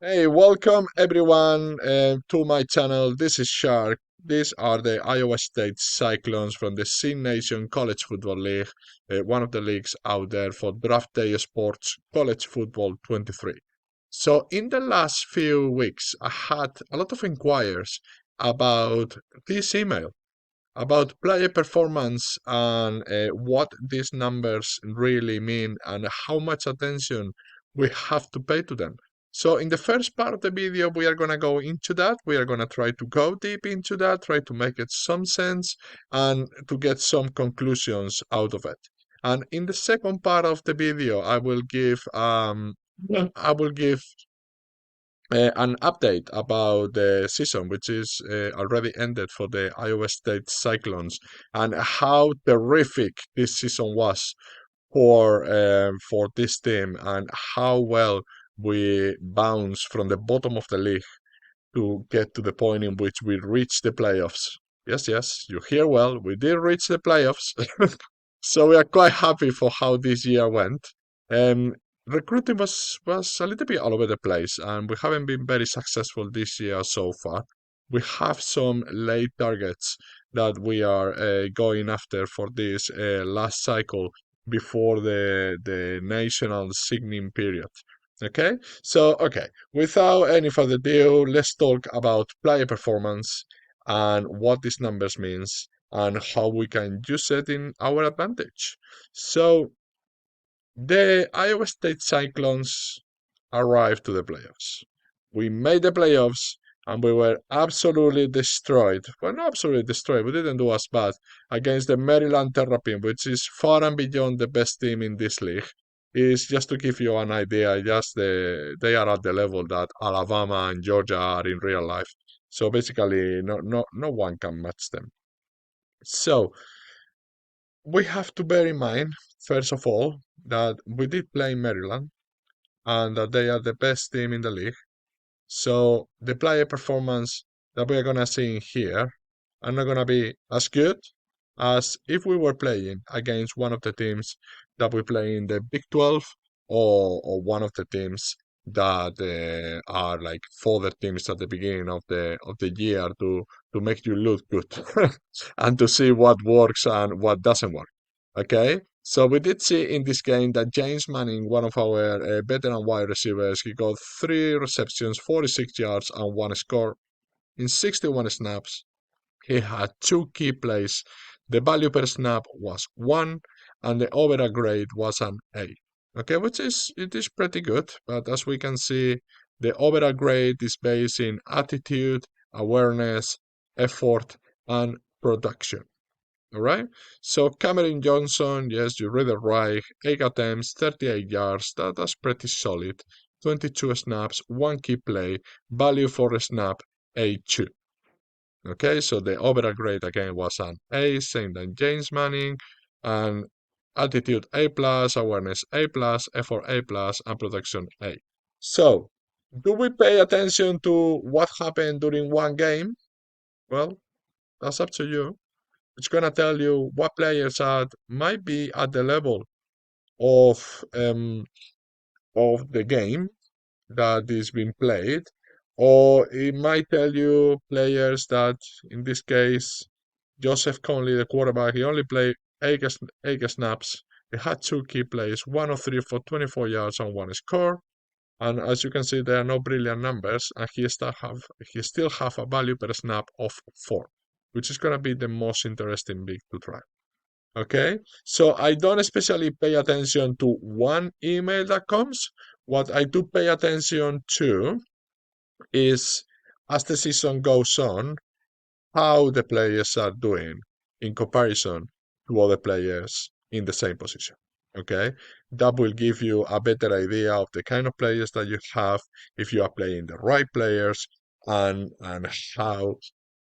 Hey, welcome everyone to my channel. This is Shark. These are the Iowa State Cyclones from the C Nation College Football League, one of the leagues out there for Draft Day Sports College Football 23. So, in the last few weeks, I had a lot of inquiries about this email, about player performance and what these numbers really mean and how much attention we have to pay to them. So in the first part of the video, we are going to go into that. We are going to try to go deep into that, try to make it some sense and to get some conclusions out of it. And in the second part of the video, I will give an update about the season, which is already ended for the Iowa State Cyclones, and how terrific this season was for this team, and how well we bounced from the bottom of the league to get to the point in which we reached the playoffs. Yes, yes, you hear well. We did reach the playoffs. So we are quite happy for how this year went. Um, Recruiting was a little bit all over the place, and we haven't been very successful this year so far. We have some late targets that we are going after for this last cycle before the national signing period. Okay, so okay, without any further ado, let's talk about player performance and what these numbers means and how we can use it in our advantage. So the Iowa State Cyclones arrived to the playoffs. We made the playoffs and we were absolutely destroyed. Well, not absolutely destroyed, we didn't do as bad against the Maryland Terrapin, which is far and beyond the best team in this league. Is just to give you an idea, they are at the level that Alabama and Georgia are in real life. So basically, no one can match them. So we have to bear in mind, first of all, that we did play Maryland and that they are the best team in the league. So the player performance that we are gonna see in here are not gonna be as good as if we were playing against one of the teams that we play in the Big 12 or one of the teams that are like further teams at the beginning of the year to make you look good and to see what works and what doesn't work. Okay, so we did see in this game that James Manning, one of our veteran wide receivers, he got 3 receptions, 46 yards, and 1 score in 61 snaps. He had 2 key plays. The value per snap was 1, and the overall grade was an A. Okay, it is pretty good, but as we can see, the overall grade is based in attitude, awareness, effort, and production. All right. So Cameron Johnson, yes, you read it right. 8 attempts, 38 yards. That's pretty solid. 22 snaps, 1 key play. Value for a snap, A2. Okay, so the overall grade again was an A, same than James Manning, and attitude A plus, awareness A plus, effort A plus, and production A. So, do we pay attention to what happened during one game? Well, that's up to you. It's gonna tell you what players are might be at the level of um of the game that is being played, or it might tell you players that, in this case, Joseph Conley, the quarterback, he only played eight snaps. He had 2 key plays, 1 of 3 for 24 yards and 1 score. And as you can see, there are no brilliant numbers, and he still have a value per snap of 4, which is gonna be the most interesting big to try. Okay, so I don't especially pay attention to one email that comes. What I do pay attention to is, as the season goes on, how the players are doing in comparison to other players in the same position. Okay, that will give you a better idea of the kind of players that you have, if you are playing the right players, and how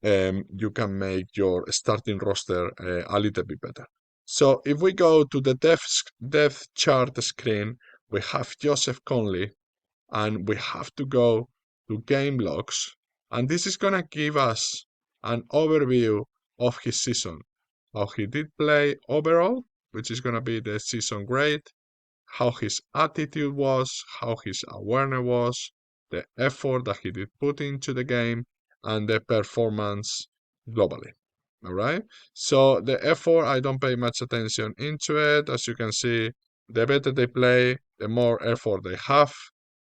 you can make your starting roster a little bit better. So if we go to the depth chart screen, we have Joseph Conley, and we have to go to game logs, and this is gonna give us an overview of his season, how he did play overall, which is gonna be the season grade, how his attitude was, how his awareness was, the effort that he did put into the game, and the performance globally. All right. So the effort, I don't pay much attention into it. As you can see, the better they play, the more effort they have.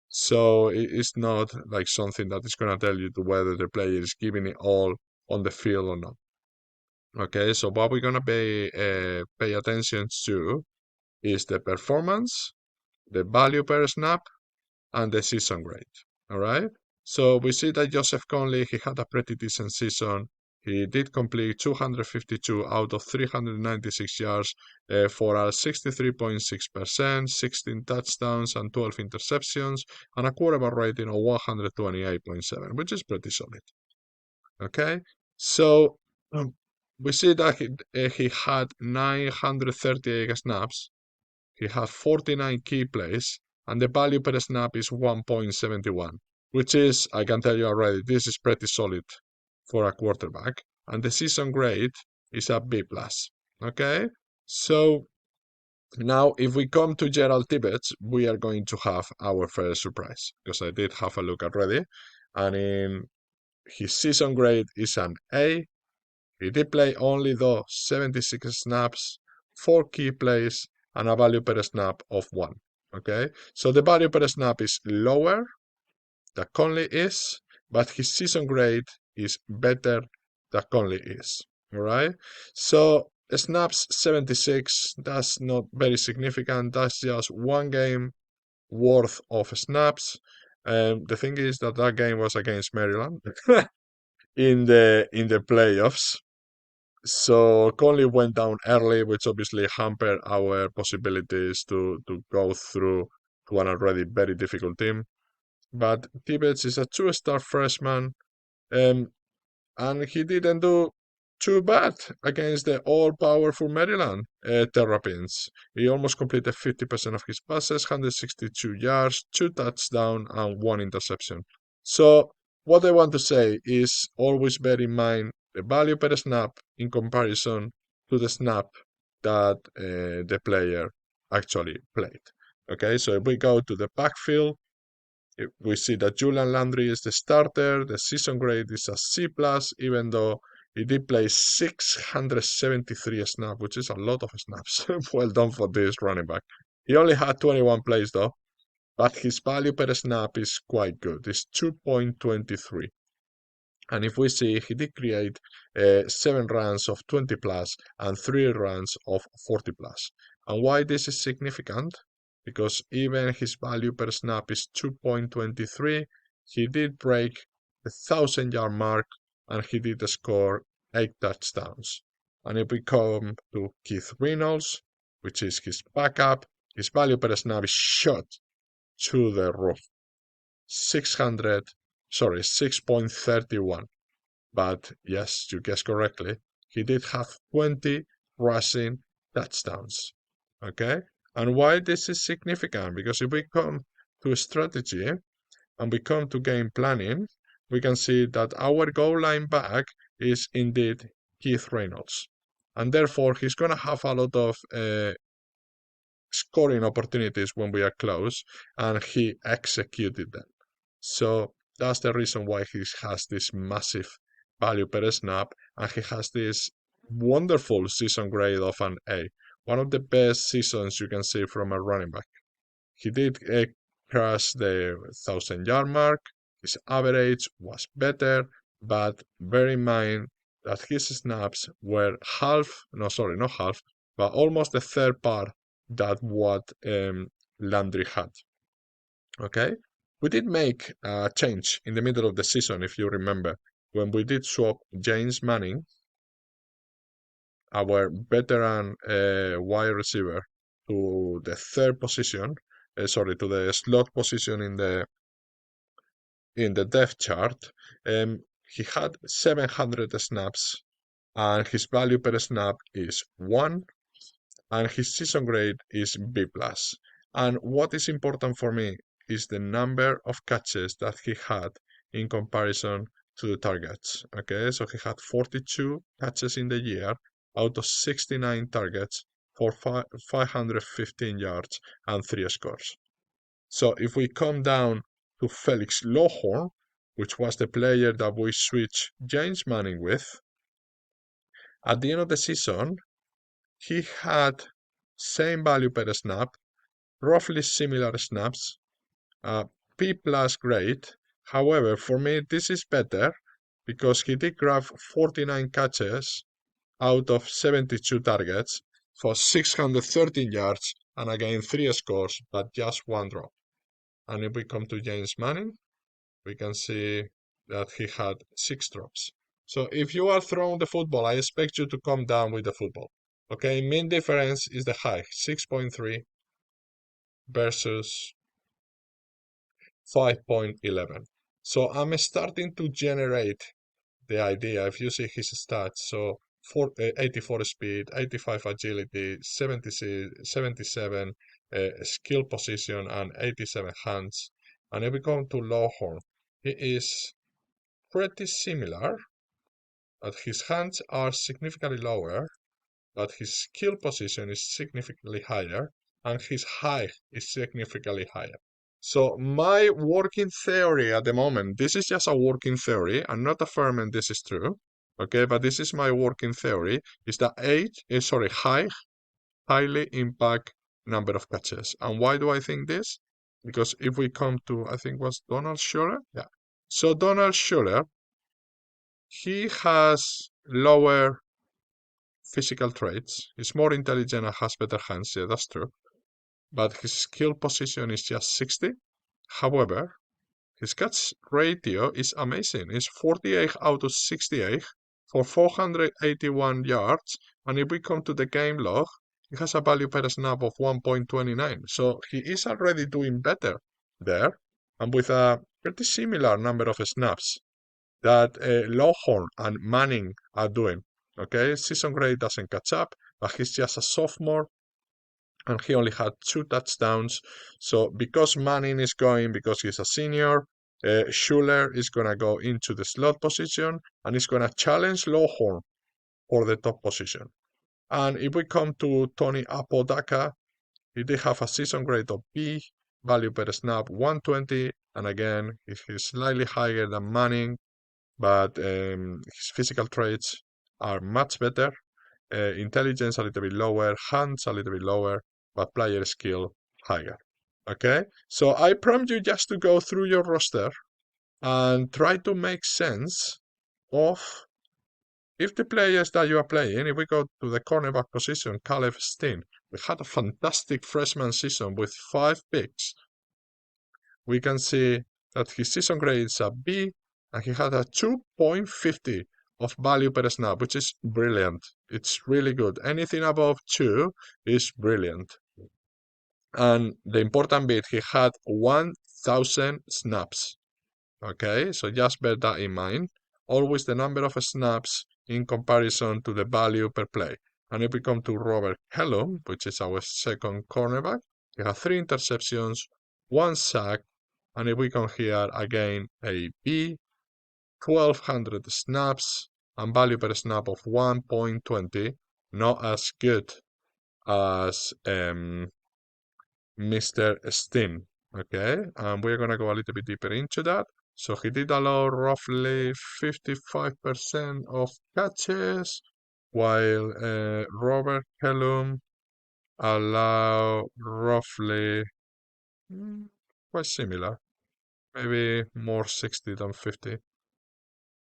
So it's not like something that is going to tell you to whether the player is giving it all on the field or not. Okay, so what we're gonna pay attention to is the performance, the value per snap, and the season grade. All right. So we see that Joseph Conley, he had a pretty decent season. He did complete 252 out of 396 yards for a 63.6%, 16 touchdowns and 12 interceptions, and a quarterback rating of 128.7, which is pretty solid. Okay, so we see that he had 938 snaps. He had 49 key plays, and the value per snap is 1.71, which is, I can tell you already, this is pretty solid for a quarterback. And the season grade is a B+. Okay, so now if we come to Gerald Tibbetts, we are going to have our first surprise, because I did have a look already, and in his season grade is an A. He did play only though 76 snaps, 4 key plays, and a value per snap of 1. Okay, so the value per snap is lower than Conley is, but his season grade is better than Conley is. All right, so snaps 76, that's not very significant. That's just one game worth of snaps. The thing is that that game was against Maryland in the playoffs. So Conley went down early, which obviously hampered our possibilities to go through to an already very difficult team. But Tibbetts is a two-star freshman, um, and he didn't do too bad against the all-powerful Maryland Terrapins. He almost completed 50% of his passes, 162 yards, 2 touchdowns, and 1 interception. So what I want to say is always bear in mind the value per snap in comparison to the snap that the player actually played. Okay, so if we go to the backfield, we see that Julian Landry is the starter. The season grade is a C+, even though he did play 673 snaps, which is a lot of snaps. Well done for this running back. He only had 21 plays though, but his value per snap is quite good. It's 2.23. And if we see, he did create 7 runs of 20 plus and 3 runs of 40 plus. And why this is significant? Because even his value per snap is 2.23, he did break the 1,000-yard mark and he did score 8 touchdowns. And if we come to Keith Reynolds, which is his backup, his value per snap is shot to the roof. 6.31. But yes, you guessed correctly, he did have 20 rushing touchdowns. Okay? And why this is significant? Because if we come to strategy and we come to game planning, we can see that our goal line back is indeed Keith Reynolds. And therefore, he's going to have a lot of scoring opportunities when we are close, and he executed them. So that's the reason why he has this massive value per snap, and he has this wonderful season grade of an A. One of the best seasons you can see from a running back. He did cross the 1,000-yard mark. His average was better, but bear in mind that his snaps were not half, but almost the third part that what Landry had. Okay, we did make a change in the middle of the season, if you remember, when we did swap James Manning, our veteran wide receiver, to the third position, to the slot position in the depth chart. He had 700 snaps, and his value per snap is 1, and his season grade is B+. And what is important for me is the number of catches that he had in comparison to the targets. Okay, so he had 42 catches in the year out of 69 targets for 515 yards and 3 scores. So if we come down to Felix Lohorn, which was the player that we switched James Manning with. At the end of the season, he had same value per snap, roughly similar snaps, P plus grade. However, for me, this is better because he did grab 49 catches out of 72 targets for 613 yards and again 3 scores, but just 1 drop. And if we come to James Manning, we can see that he had 6 drops. So if you are throwing the football, I expect you to come down with the football. Okay, main difference is the height, 6.3 versus 5.11. So I'm starting to generate the idea. If you see his stats, so 84 speed, 85 agility, 77 skill position, and 87 hands. And if we come to Lawhorn, he is pretty similar, but his hands are significantly lower, but his skill position is significantly higher, and his height is significantly higher. So my working theory at the moment, this is just a working theory. I'm not affirming this is true, okay? But this is my working theory, is that height highly impact number of catches. And why do I think this? Because if we come to, I think was Donald Schuller? Yeah. So Donald Schuller, he has lower physical traits. He's more intelligent and has better hands. Yeah, that's true. But his skill position is just 60. However, his catch ratio is amazing. It's 48 out of 68 for 481 yards. And if we come to the game log, he has a value per snap of 1.29. So he is already doing better there and with a pretty similar number of snaps that Lawhorn and Manning are doing. Okay, season grade doesn't catch up, but he's just a sophomore and he only had 2 touchdowns. So because Manning is going, because he's a senior, Schuller is going to go into the slot position and is going to challenge Lawhorn for the top position. And if we come to Tony Apodaca, he did have a season grade of B, value per snap 120, and again, he's slightly higher than Manning, but his physical traits are much better. Intelligence a little bit lower, hands a little bit lower, but player skill higher. Okay, so I prompt you just to go through your roster and try to make sense of if the players that you are playing. If we go to the cornerback position, Caleb Steen, we had a fantastic freshman season with 5 picks. We can see that his season grade is a B, and he had a 2.50 of value per snap, which is brilliant. It's really good. Anything above 2 is brilliant. And the important bit, he had 1,000 snaps. Okay, so just bear that in mind. Always the number of snaps in comparison to the value per play. And if we come to Robert Kellum, which is our second cornerback, he had 3 interceptions, 1 sack, and if we come here again, a B, 1,200 snaps, and value per snap of 1.20, not as good as Mr. Steen. Okay, and we're gonna go a little bit deeper into that. So he did allow roughly 55% of catches, while Robert Kellum allow roughly quite similar, maybe more 60 than 50.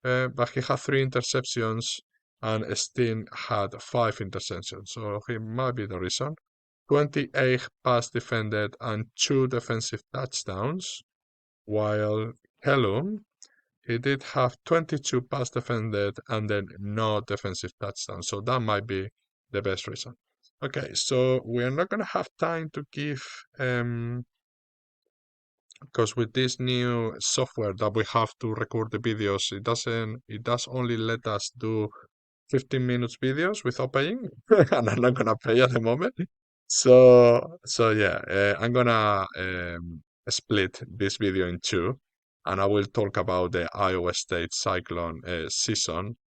But he had 3 interceptions and Steen had 5 interceptions, so he might be the reason. 28 pass defended and 2 defensive touchdowns, while Kellum, he did have 22 pass defended and then no defensive touchdowns, so that might be the best reason. Okay, so we are not going to have time to give because with this new software that we have to record the videos, it does only let us do 15 minutes videos without paying, and I'm not gonna pay at the moment. So yeah, I'm gonna split this video in 2, and I will talk about the Iowa State Cyclone season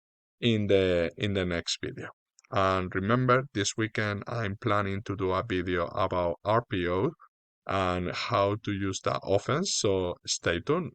in the next video. And remember, this weekend I'm planning to do a video about RPO and how to use that offense. So stay tuned.